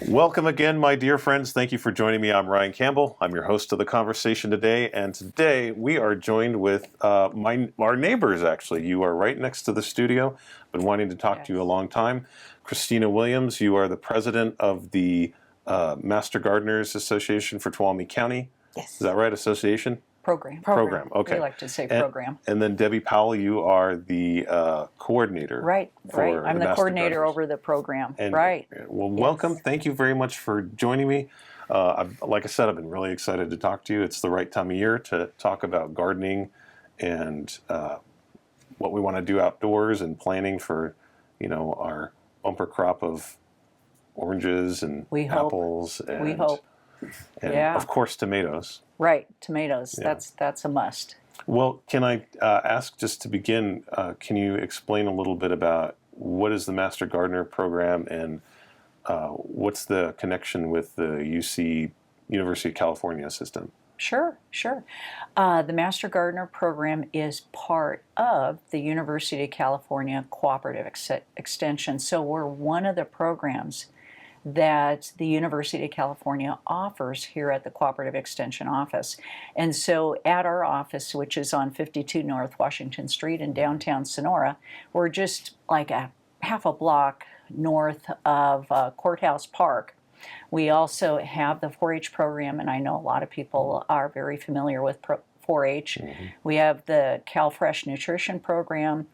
Welcome again, my dear friends. Thank you for joining me. I'm Ryan Campbell. I'm your host of the conversation today, and today we are joined with our neighbors. Actually, you are right next to the studio. I've been wanting to talk to you a long time. Christina Williams, you are the president of the Master Gardeners Association for Tuolumne County. Yes. Is that right? Association? Program. Okay. We like to say program. And then Debbie Powell, you are the coordinator. Right. I'm the coordinator Gardeners. over the program. And, right. Well, welcome. Thank you very much for joining me. Like I said, I've been really excited to talk to you. It's the right time of year to talk about gardening and what we want to do outdoors and planning for, our bumper crop of oranges and apples. And, we hope. And of course, tomatoes. Right, tomatoes. Yeah. That's a must. Well, can I ask just to begin, can you explain a little bit about what is the Master Gardener program and what's the connection with the University of California system? Sure. The Master Gardener program is part of the University of California Cooperative Extension. So we're one of the programs that the University of California offers here at the Cooperative Extension Office. And so at our office, which is on 52 North Washington Street in downtown Sonora, we're just like a half a block north of Courthouse Park. We also have the 4-H program, and I know a lot of people are very familiar with 4-H. Mm-hmm. We have the CalFresh Nutrition program.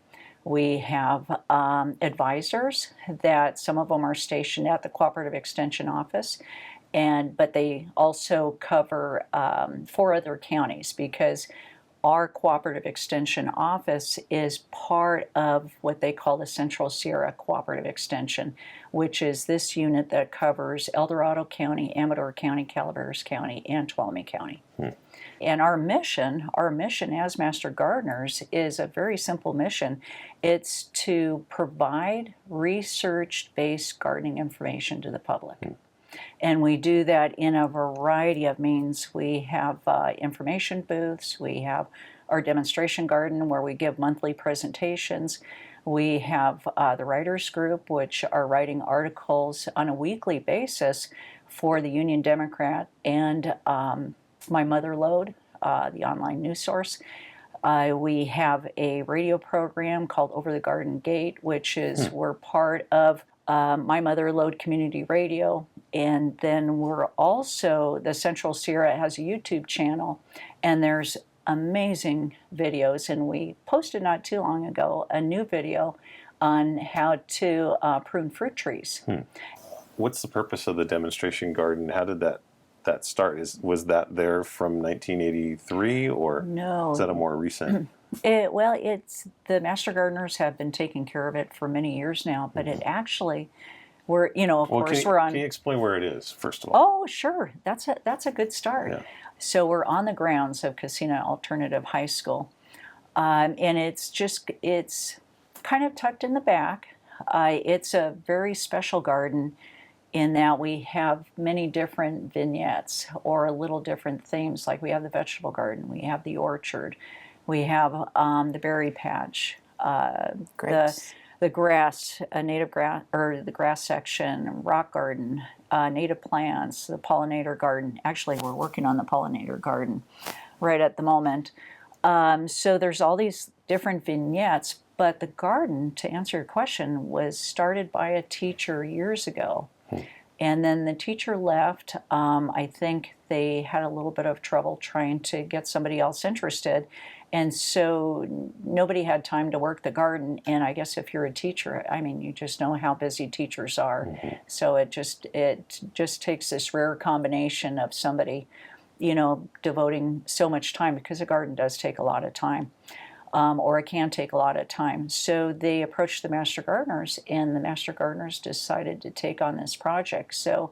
We have advisors that some of them are stationed at the Cooperative Extension Office, but they also cover 4 other counties because our Cooperative Extension Office is part of what they call the Central Sierra Cooperative Extension, which is this unit that covers El Dorado County, Amador County, Calaveras County, and Tuolumne County. And our mission as Master Gardeners is a very simple mission. It's to provide research-based gardening information to the public. And we do that in a variety of means. We have information booths. We have our demonstration garden where we give monthly presentations. We have the writers group, which are writing articles on a weekly basis for the Union Democrat and My Mother Lode, the online news source. We have a radio program called Over the Garden Gate, which is we're part of My Mother Lode Community Radio. And then we're also, the Central Sierra has a YouTube channel, and there's amazing videos. And we posted not too long ago a new video on how to prune fruit trees. What's the purpose of the demonstration garden? How did that start? Was that there from 1983, or no? Is that a more recent? It's the Master Gardeners have been taking care of it for many years now, but it actually, we're on. Can you explain where it is first of all? Oh, sure. That's a good start. Yeah. So we're on the grounds of Christina Alternative High School, and it's kind of tucked in the back. It's a very special garden in that we have many different vignettes or little different themes. Like we have the vegetable garden, we have the orchard, we have the berry patch, the grass, native grass, or the grass section, rock garden, native plants, the pollinator garden. Actually, we're working on the pollinator garden right at the moment. So there's all these different vignettes, but the garden, to answer your question, was started by a teacher years ago. And then the teacher left. I think they had a little bit of trouble trying to get somebody else interested. And so nobody had time to work the garden. And I guess if you're a teacher, I mean, you just know how busy teachers are. Mm-hmm. So it just takes this rare combination of somebody, devoting so much time, because a garden does take a lot of time. Or it can take a lot of time. So they approached the Master Gardeners, and the Master Gardeners decided to take on this project. So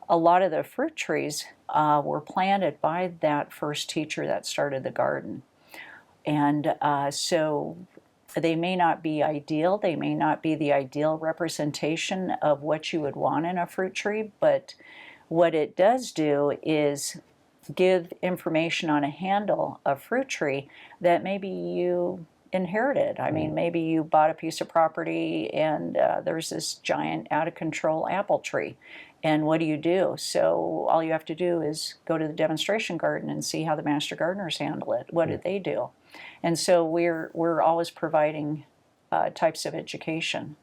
a lot of the fruit trees were planted by that first teacher that started the garden. And so they may not be ideal. They may not be the ideal representation of what you would want in a fruit tree, but what it does do is give information on a handle, a fruit tree, that maybe you inherited. I mean, maybe you bought a piece of property and there's this giant out-of-control apple tree. And what do you do? So all you have to do is go to the demonstration garden and see how the master gardeners handle it. What did they do? And so we're always providing types of education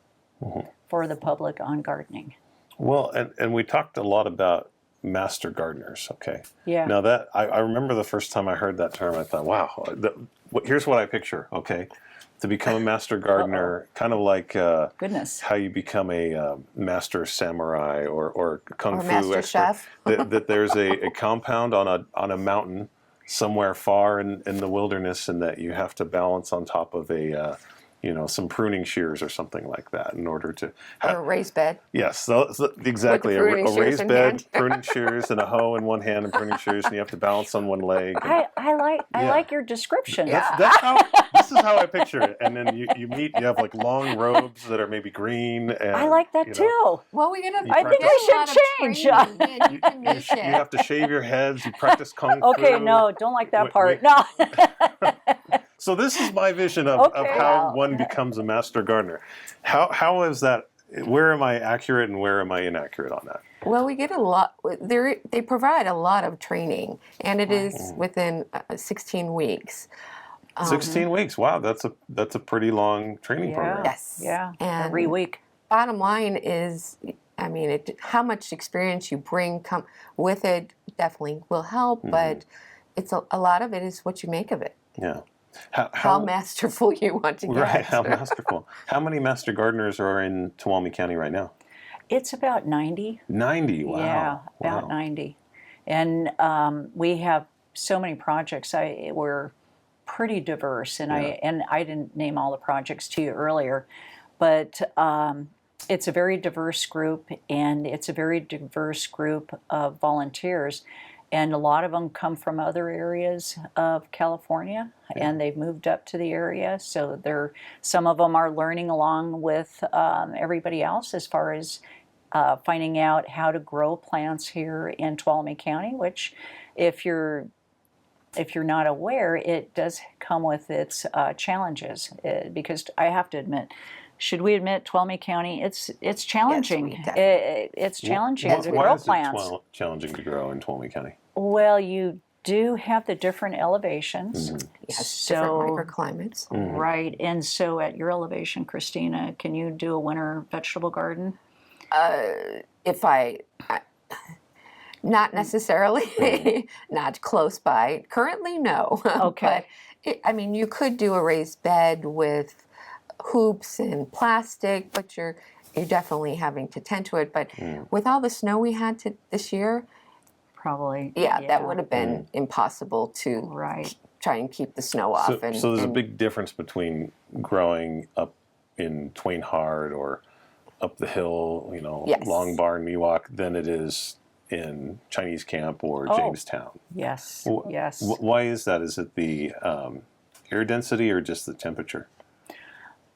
for the public on gardening. Well, and we talked a lot about master gardeners. Okay. Yeah. Now that I remember the first time I heard that term, I thought, wow, here's what I picture. Okay. To become a master gardener, kind of like Goodness. how you become a master samurai or kung Or fu master expert. chef. that there's a compound on a mountain somewhere far in the wilderness, and that you have to balance on top of some pruning shears or something like that in order to Or a raised bed. Yes, so exactly. A pruning shears raised in bed, hand. pruning shears, and a hoe in one hand, and pruning shears, and you have to balance on one leg. I like your description. This is how I picture it. And then you have like long robes that are maybe green. And, I like that too. Well, we gotta. I think I should change. You can make You it. have to shave your heads. You practice kung fu. Okay, no, don't like that Wait, part. wait. No. So this is my vision of Okay. how one becomes a master gardener. How is that? Where am I accurate and where am I inaccurate on that? Well, we get a lot. They provide a lot of training, and it is within 16 weeks. 16 weeks. Wow, that's a pretty long training program. Yes. Yeah. And Every week. bottom line is, I mean, how much experience you bring with it definitely will help, but it's a lot of it is what you make of it. Yeah. How masterful you want to get. Right, how masterful. How many master gardeners are in Tuolumne County right now? It's about 90. 90, wow. Yeah, about 90. And we have so many projects. We're pretty diverse, and I didn't name all the projects to you earlier, but it's a very diverse group, and it's a very diverse group of volunteers. And a lot of them come from other areas of California, and they've moved up to the area. So some of them are learning along with everybody else as far as finding out how to grow plants here in Tuolumne County, which, if you're not aware, it does come with its challenges. Because I have to admit, should we admit Tuolumne County? It's challenging. Yes, we definitely- It's challenging to Why grow is plants. it challenging to grow in Tuolumne County? Well, you do have the different elevations. Yes, different microclimates. Right. And so at your elevation, Christina, can you do a winter vegetable garden? If not necessarily, not close by. Currently, no. Okay. But you could do a raised bed with hoops and plastic, but you're definitely having to tend to it. But with all the snow we had this year, Probably. that would have been impossible to Right. try and keep the snow off. So there's a big difference between growing up in Twain Hard or up the hill, Yes. Long Bar, Miwok, than it is in Chinese Camp or Jamestown. Yes. Wh- Yes. Why is that? Is it the air density or just the temperature?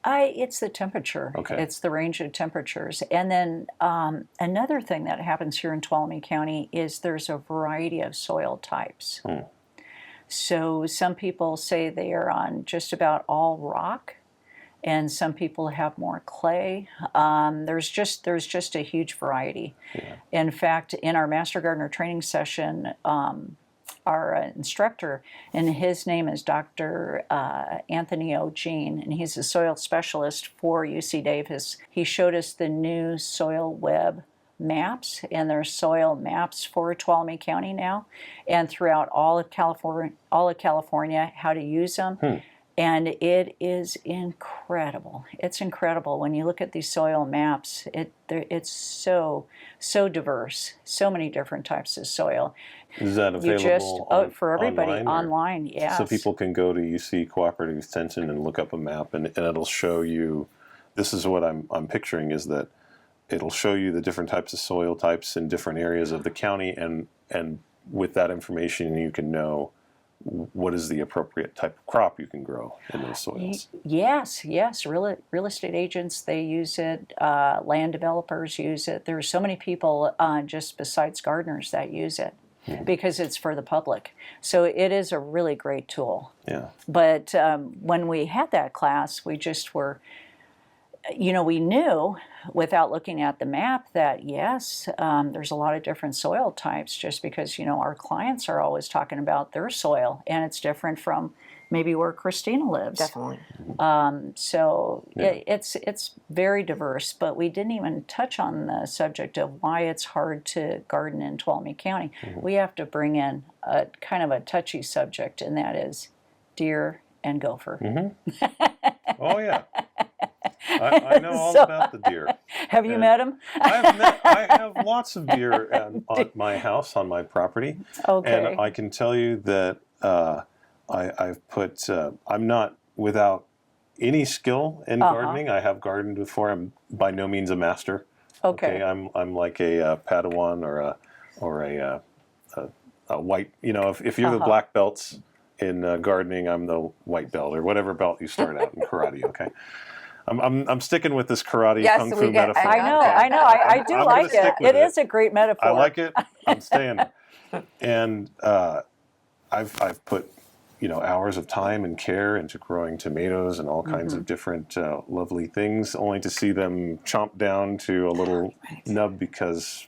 It's the temperature. Okay. It's the range of temperatures. And then another thing that happens here in Tuolumne County is there's a variety of soil types. So some people say they are on just about all rock, and some people have more clay. There's just a huge variety. Yeah. In fact, in our Master Gardener training session, our instructor, and his name is Dr. Anthony O'Gene, and he's a soil specialist for UC Davis. He showed us the new soil web maps, and there's soil maps for Tuolumne County now, and throughout all of California, how to use them. And it is incredible. It's incredible when you look at these soil maps. It's so diverse, so many different types of soil. Is that available For everybody online? online, yes. So people can go to UC Cooperative Extension and look up a map, and it'll show you. This is what I'm picturing, is that it'll show you the different types of soil types in different areas of the county, and with that information you can know what is the appropriate type of crop you can grow in those soils. Yes. Real estate agents, they use it. Land developers use it. There's so many people just besides gardeners that use it because it's for the public. So it is a really great tool. Yeah. But when we had that class, we just were, we knew without looking at the map that yes, there's a lot of different soil types just because, our clients are always talking about their soil and it's different from maybe where Christina lives. Definitely. So Yeah. it's very diverse, but we didn't even touch on the subject of why it's hard to garden in Tuolumne County. We have to bring in a kind of a touchy subject, and that is deer and gopher. Oh yeah, I know all about the deer. Have you And met them? I have lots of deer on my house, on my property, Okay. and I can tell you that I've put. I'm not without any skill in gardening. I have gardened before. I'm by no means a master. Okay. I'm like a Padawan or a white. If you're the black belts in gardening, I'm the white belt or whatever belt you start out in karate. Okay. I'm sticking with this karate Yes, kung we fu get- metaphor. I I know. Okay. I know. I do I'm like gonna stick it. with It is a great metaphor. I like it. I'm staying. And I've put hours of time and care into growing tomatoes and all kinds of different lovely things, only to see them chomp down to a little nub because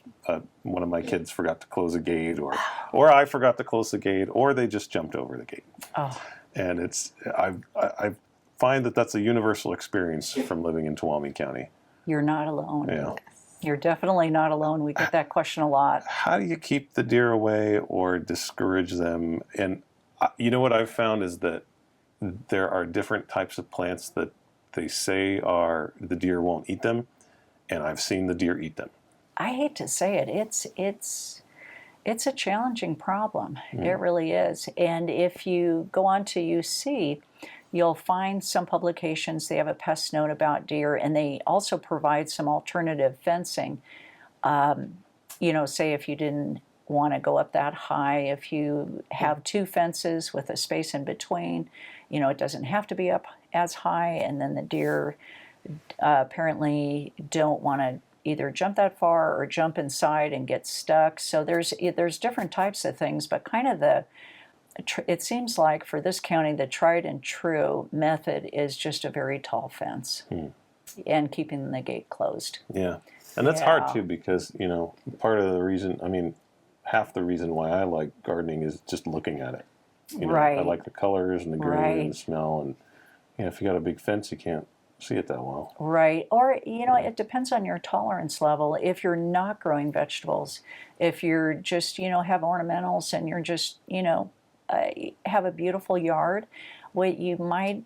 one of my kids forgot to close a gate, or I forgot to close the gate, or they just jumped over the gate. Oh. And I find that that's a universal experience from living in Tuolumne County. You're not alone. Yeah. You're definitely not alone. We get that question a lot. How do you keep the deer away or discourage them? And what I've found is that there are different types of plants that they say the deer won't eat them, and I've seen the deer eat them. I hate to say it. It's a challenging problem. It really is. And if you go on to UC, you'll find some publications, they have a pest note about deer, and they also provide some alternative fencing. Say if you didn't want to go up that high, if you have two fences with a space in between, it doesn't have to be up as high, and then the deer apparently don't want to either jump that far or jump inside and get stuck. So there's different types of things, but kind of it seems like for this county, the tried and true method is just a very tall fence and keeping the gate closed. Yeah. And that's hard Yeah. too because, part of the reason, half the reason why I like gardening is just looking at it. Right. I like the colors and the green Right. and the smell. And if you got a big fence, you can't see it that well. Right. Or, it depends on your tolerance level. If you're not growing vegetables, if you're just, have ornamentals and you're just, have a beautiful yard, what you might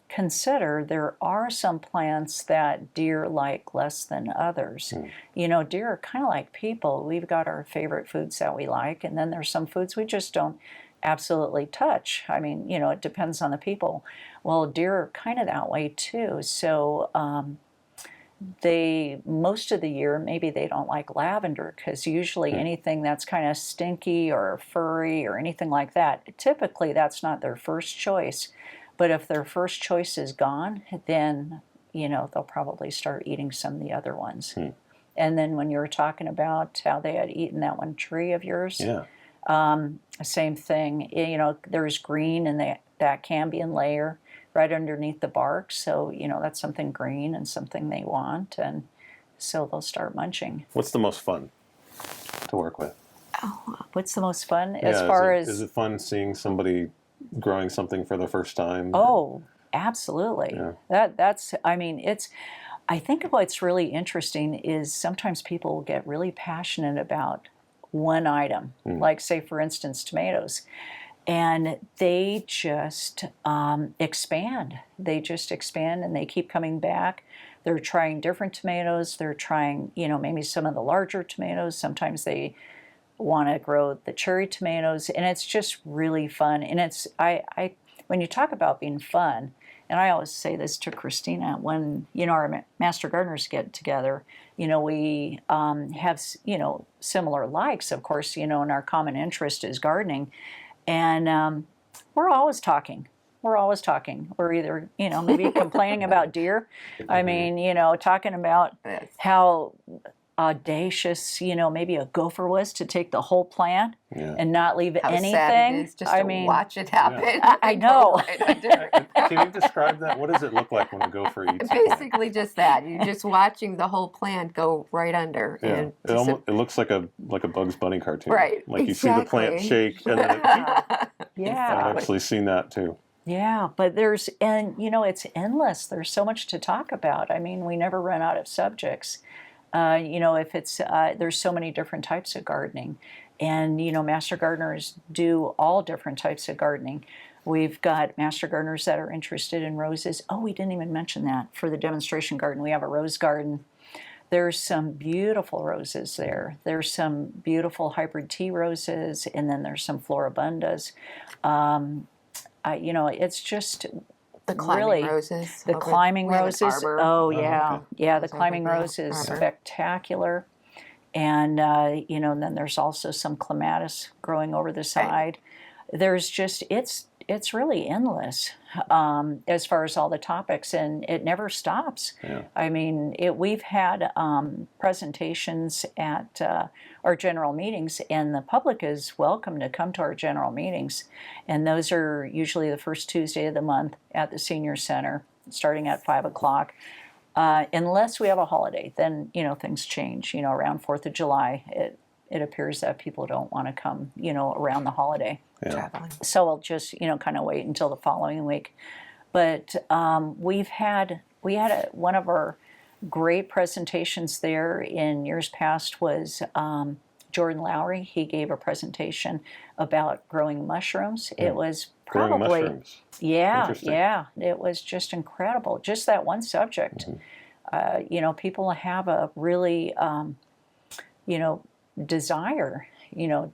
consider, there are some plants that deer like less than others. Deer are kind of like people. We've got our favorite foods that we like, and then there's some foods we just don't absolutely touch. I mean, it depends on the people. Well, deer are kind of that way too. So most of the year, maybe they don't like lavender because usually anything that's kind of stinky or furry or anything like that, typically that's not their first choice. But if their first choice is gone, then, they'll probably start eating some of the other ones. And then when you were talking about how they had eaten that one tree of yours, Yeah. same thing. There's green in that cambium layer right underneath the bark. So, that's something green and something they want. And so they'll start munching. What's the most fun to work with? What's the most fun Is it fun seeing somebody growing something for the first time? Oh, absolutely. Yeah. I think what's really interesting is sometimes people get really passionate about one item, like say for instance tomatoes, and they just expand. They just expand and they keep coming back. They're trying different tomatoes. They're trying, maybe some of the larger tomatoes. Sometimes they want to grow the cherry tomatoes, and it's just really fun. And it's when you talk about being fun, and I always say this to Christina when our master gardeners get together, we have similar likes, of course, and our common interest is gardening, and we're always talking. We're either, maybe complaining about deer. I mean, talking about how audacious, maybe a gopher was to take the whole plant Yeah. and not leave How anything. sad it is just I to mean, watch it happen. I know. Right under. Can you describe that? What does it look like when a gopher eats a plant? Basically, just that. You're just watching the whole plant go right under. Yeah, And it looks like a Bugs Bunny cartoon. Right, Like you see the plant exactly. shake, and then Yeah. I've actually seen that too. Yeah, but it's endless. There's so much to talk about. I mean, we never run out of subjects. If it's there's so many different types of gardening, and master gardeners do all different types of gardening. We've got master gardeners that are interested in roses. Oh, we didn't even mention that for the demonstration garden. We have a rose garden. There's some beautiful roses there. There's some beautiful hybrid tea roses, and then there's some floribundas. It's just the climbing really roses. the climbing we have an roses. arbor. Oh okay. yeah, the Goes over climbing the rose is arbor. spectacular, and and then there's also some clematis growing over the side. There's just it's really endless as far as all the topics, and it never stops. Yeah. I mean, we've had presentations at our general meetings, and the public is welcome to come to our general meetings, and those are usually the first Tuesday of the month at the senior center, starting at 5:00. Unless we have a holiday, then things change. Around 4th of July, it appears that people don't want to come, around the holiday. Yeah. Traveling. So I'll just, kind of wait until the following week. But we had one of our great presentations there in years past was Jordan Lowry. He gave a presentation about growing mushrooms. It was Growing probably, mushrooms. yeah, Interesting. yeah. It was just incredible. Just that one subject. People have a really, desire,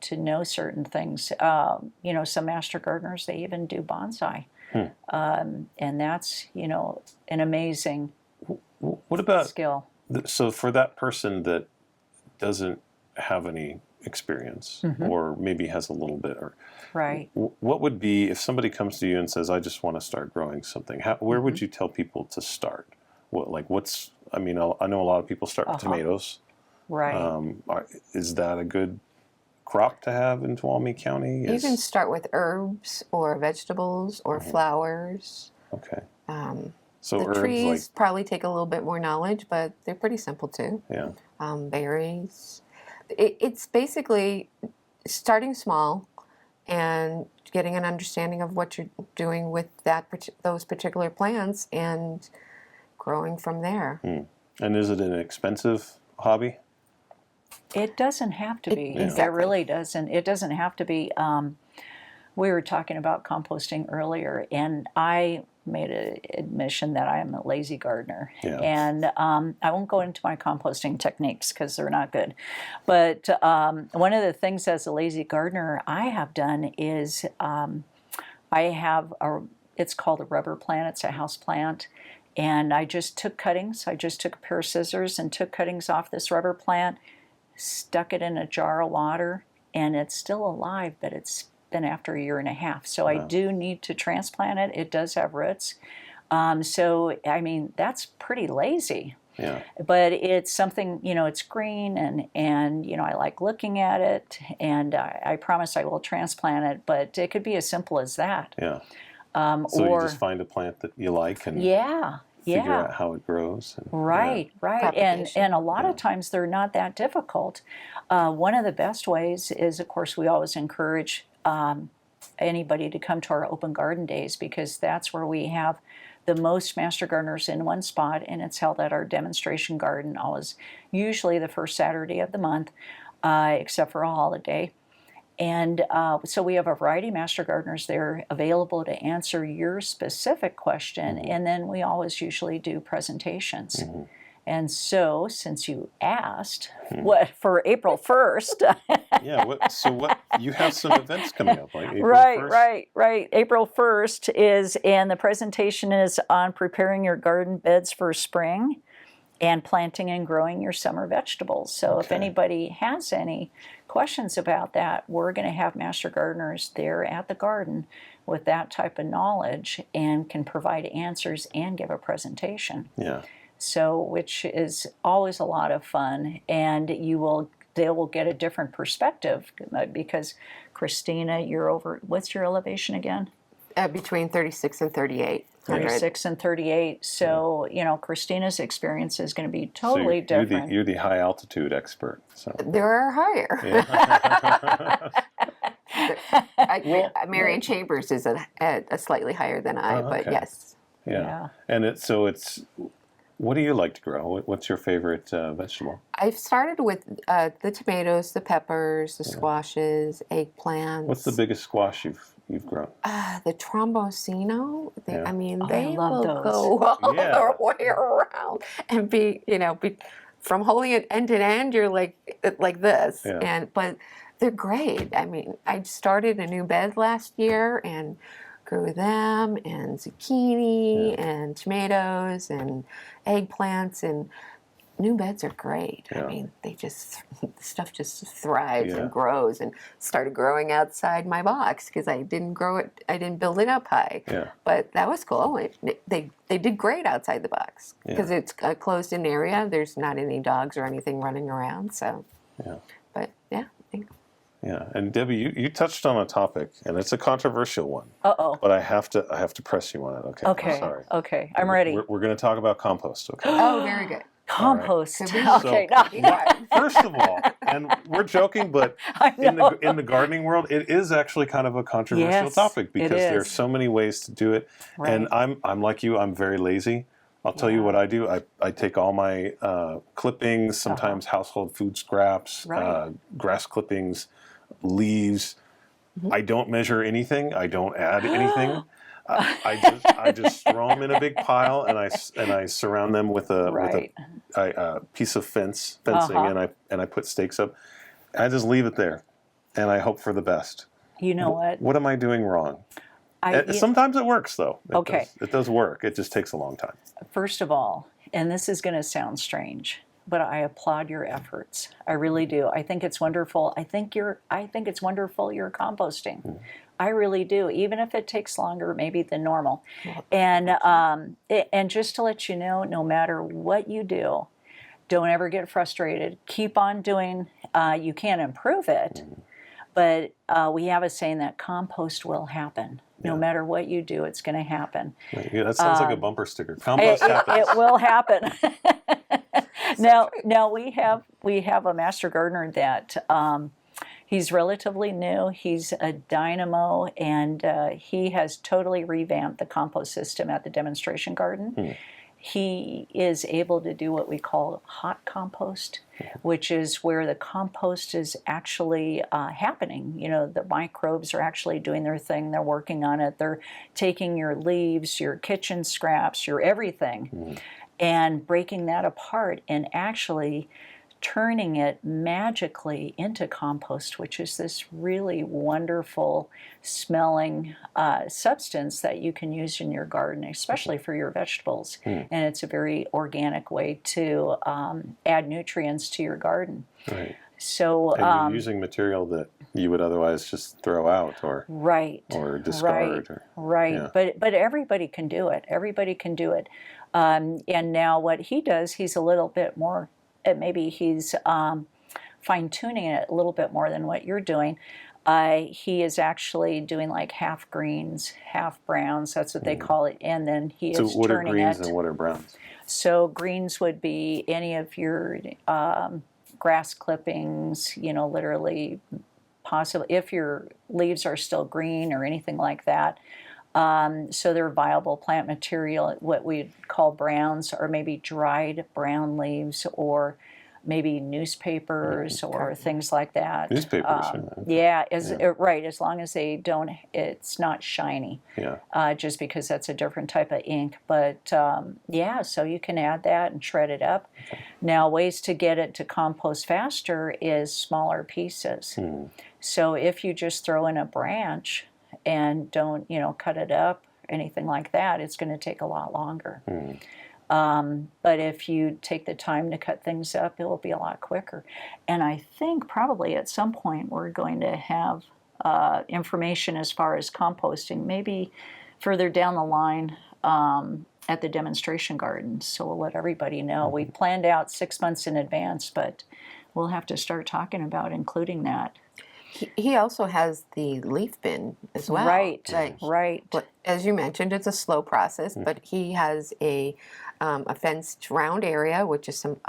to know certain things. Some master gardeners, they even do bonsai. And that's, an amazing What about skill. so for that person that doesn't have any experience, or maybe has a little bit, or Right. what would be if somebody comes to you and says, "I just want to start growing something"? Where would you tell people to start? I mean, I know a lot of people start with tomatoes. Right. Is that a good crop to have in Tuolumne County? You can start with herbs or vegetables or flowers. Okay. The herbs trees probably take a little bit more knowledge, but they're pretty simple too. Yeah. Berries. It's basically starting small and getting an understanding of what you're doing with those particular plants and growing from there. And is it an expensive hobby? It doesn't have to be. It Exactly. really doesn't. It doesn't have to be. We were talking about composting earlier, and I made an admission that I am a lazy gardener. Yeah. And I won't go into my composting techniques because they're not good. But one of the things as a lazy gardener I have done is it's called a rubber plant. It's a house plant. And I just took cuttings. I just took a pair of scissors and took cuttings off this rubber plant, stuck it in a jar of water, and it's still alive, but it's been after a year and a half. So I do need to transplant it. It does have roots. So, I mean, that's pretty lazy. Yeah. But it's something, it's green and I like looking at it, and I promise I will transplant it, but it could be as simple as that. Yeah. So you just find a plant that you like and figure out how it grows. Right. And a lot of times they're not that difficult. One of the best ways is, of course, we always encourage anybody to come to our open garden days, because that's where we have the most master gardeners in one spot, and it's held at our demonstration garden, always usually the first Saturday of the month, except for a holiday. And so we have a variety of master gardeners there available to answer your specific question, and then we always usually do presentations. And so, since you asked, what for April 1st? You have some events coming up, like April 1st? Right. April 1st and the presentation is on preparing your garden beds for spring and planting and growing your summer vegetables. So if anybody has any questions about that, we're going to have master gardeners there at the garden with that type of knowledge and can provide answers and give a presentation. Yeah. So, which is always a lot of fun, and they will get a different perspective because Christina, you're over. What's your elevation again? Between 36 and 3800. 36 and 38. So, Christina's experience is going to be totally you're different. You're the high altitude expert. So. There are higher. Marion Chambers is a slightly higher than I, okay. but yes. Yeah. And it's. What do you like to grow? What's your favorite vegetable? I've started with the tomatoes, the peppers, the squashes, eggplants. What's the biggest squash you've grown? The trombosino. They I love will those. go all the way around and be from holy end to end. You're like this, but they're great. I mean, I started a new bed last year and grew them and zucchini and tomatoes and eggplants, and new beds are great. I mean, the stuff just thrives and grows, and started growing outside my box because I didn't build it up high. But that was cool. They did great outside the box because it's a closed in area. There's not any dogs or anything running around. So, but yeah. Yeah, and Debbie, you touched on a topic, and it's a controversial one. But I have to press you on it. Okay. Okay. I'm sorry. Okay. I'm ready. We're going to talk about compost. Okay. Oh, very good. Compost. Right. Okay. First of all, and we're joking, but in the gardening world, it is actually kind of a controversial topic because there's so many ways to do it. Right. And I'm like you. I'm very lazy. I'll tell you what I do. I take all my clippings, sometimes household food scraps, grass clippings, leaves. I don't measure anything. I don't add anything. I just throw them in a big pile, and I surround them with a piece of fencing, and I put stakes up. I just leave it there, and I hope for the best. You know what? What am I doing wrong? Sometimes it works, though. It does work. It just takes a long time. First of all, and this is going to sound strange, but I applaud your efforts. I really do. I think it's wonderful. I think it's wonderful you're composting. Mm-hmm. I really do, even if it takes longer maybe than normal. And just to let you know, no matter what you do, don't ever get frustrated. Keep on doing. You can improve it, but we have a saying that compost will happen. No matter what you do, it's going to happen. Yeah, that sounds like a bumper sticker. Compost happens. It will happen. Now we have a master gardener that he's relatively new. He's a dynamo, and he has totally revamped the compost system at the demonstration garden. He is able to do what we call hot compost, which is where the compost is actually happening. The microbes are actually doing their thing. They're working on it. They're taking your leaves, your kitchen scraps, your everything, and breaking that apart and actually turning it magically into compost, which is this really wonderful smelling substance that you can use in your garden, especially for your vegetables. And it's a very organic way to add nutrients to your garden. Right. So, and you're using material that you would otherwise just throw out or discard. But everybody can do it. Everybody can do it. And now what he does, he's a little bit more. Maybe he's fine-tuning it a little bit more than what you're doing. He is actually doing like half greens, half browns. That's what they call it. And then he is turning it. So what are greens and what are browns? So greens would be any of your grass clippings, literally, possibly if your leaves are still green or anything like that. So they're viable plant material. What we call browns are maybe dried brown leaves or maybe newspapers or things like that. Newspapers. Right, as long as they don't, it's not shiny. Just because that's a different type of ink. But so you can add that and shred it up. Now, ways to get it to compost faster is smaller pieces. So if you just throw in a branch and don't, cut it up, anything like that, it's going to take a lot longer. But if you take the time to cut things up, it will be a lot quicker. And I think probably at some point we're going to have information as far as composting, maybe further down the line. at the demonstration garden. So we'll let everybody know. We planned out 6 months in advance, but we'll have to start talking about including that. He also has the leaf bin as well. Right, Like, right. but as you mentioned, it's a slow process. But he has a fenced round area, which is some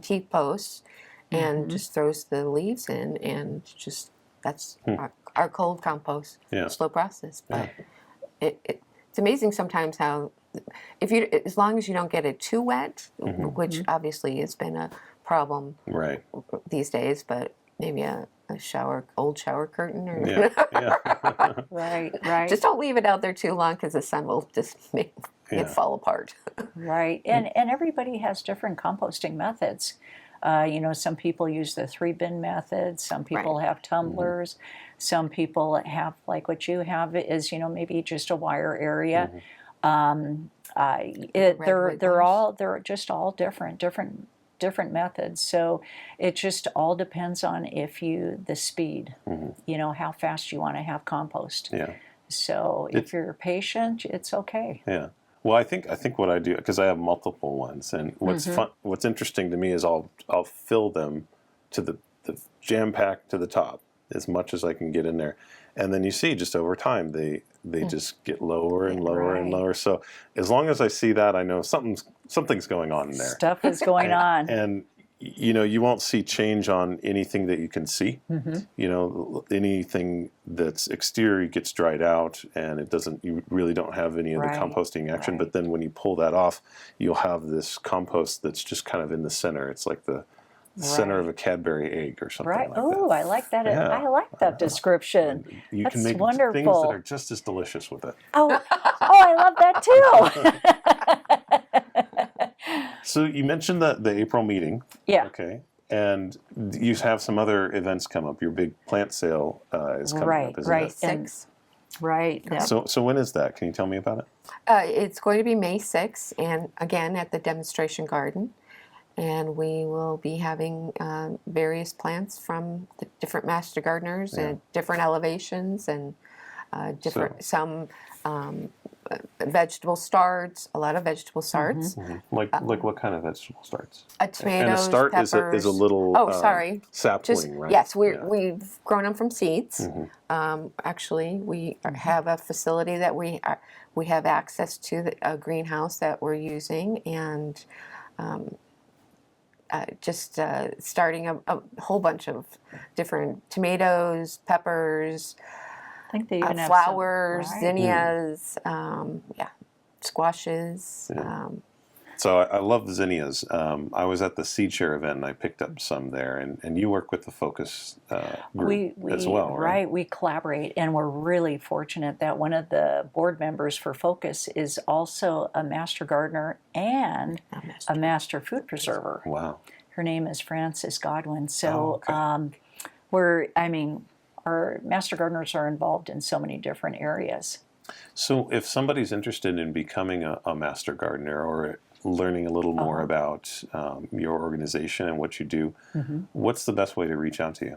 T-posts, and just throws the leaves in, and just that's our cold compost. Slow process, but it's amazing sometimes how as long as you don't get it too wet, which obviously has been a problem these days, but maybe a old shower curtain, or right. just don't leave it out there too long, because the sun will just make it fall apart. Right, and everybody has different composting methods. Some people use the 3-bin method. Some people have tumblers. Some people have, like what you have, is maybe just a wire area. They're just all different methods. So it just all depends on the speed, how fast you want to have compost. So if you're patient, it's okay. Well, I think what I do, because I have multiple ones, and what's interesting to me is I'll fill them to the jam pack to the top as much as I can get in there, and then you see just over time they just get lower and lower and lower. So as long as I see that, I know something's going on in there. Stuff is going on. And you won't see change on anything that you can see. Anything that's exterior gets dried out, and you really don't have any of the composting action. But then when you pull that off, you'll have this compost that's just kind of in the center. It's like the center of a Cadbury egg or something like that. Oh, I like that. Yeah. I like that description. You That's can make wonderful. things that are just as delicious with it. Oh, I love that too. So you mentioned the April meeting. Yeah. Okay. And you have some other events come up. Your big plant sale is coming up, isn't it? 6. Right. Yeah. So when is that? Can you tell me about it? It's going to be May 6th, and again at the demonstration garden. And we will be having various plants from the different master gardeners and different elevations, and some vegetable starts, a lot of vegetable starts. Like what kind of vegetable starts? Tomatoes, and a start peppers. is a little sapling, right? Yes, we've grown them from seeds. Actually, we have a facility that we have access to, a greenhouse that we're using, and starting a whole bunch of different tomatoes, peppers, I think they even have flowers, zinnias, squashes. So I love zinnias. I was at the Seed Share event, and I picked up some there. And you work with the Focus group as well, right? We collaborate, and we're really fortunate that one of the board members for Focus is also a master gardener and a master food preserver. Wow. Her name is Frances Godwin. So our master gardeners are involved in so many different areas. So if somebody's interested in becoming a master gardener or learning a little more about your organization and what you do, what's the best way to reach out to you?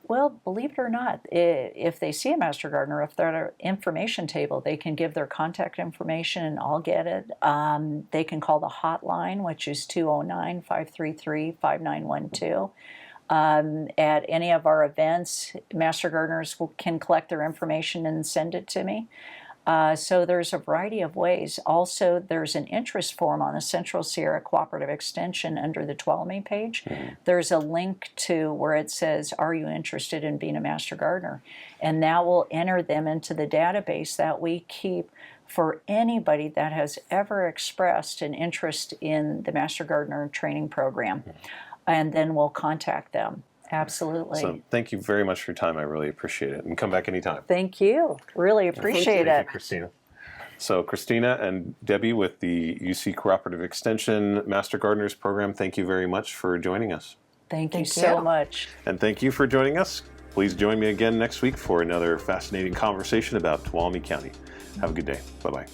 Well, believe it or not, if they see a master gardener, if they're at our information table, they can give their contact information and I'll get it. They can call the hotline, which is 209-533-5912. At any of our events, master gardeners can collect their information and send it to me. So there's a variety of ways. Also, there's an interest form on the Central Sierra Cooperative Extension under the Tuolumne page. There's a link to where it says, are you interested in being a master gardener? And that will enter them into the database that we keep for anybody that has ever expressed an interest in the Master Gardener Training Program. And then we'll contact them. Absolutely. So thank you very much for your time. I really appreciate it. And come back anytime. Thank you. Really appreciate it. Thank you, Christina. So Christina and Debbie with the UC Cooperative Extension Master Gardeners Program, thank you very much for joining us. Thank you so much. And thank you for joining us. Please join me again next week for another fascinating conversation about Tuolumne County. Have a good day. Bye-bye.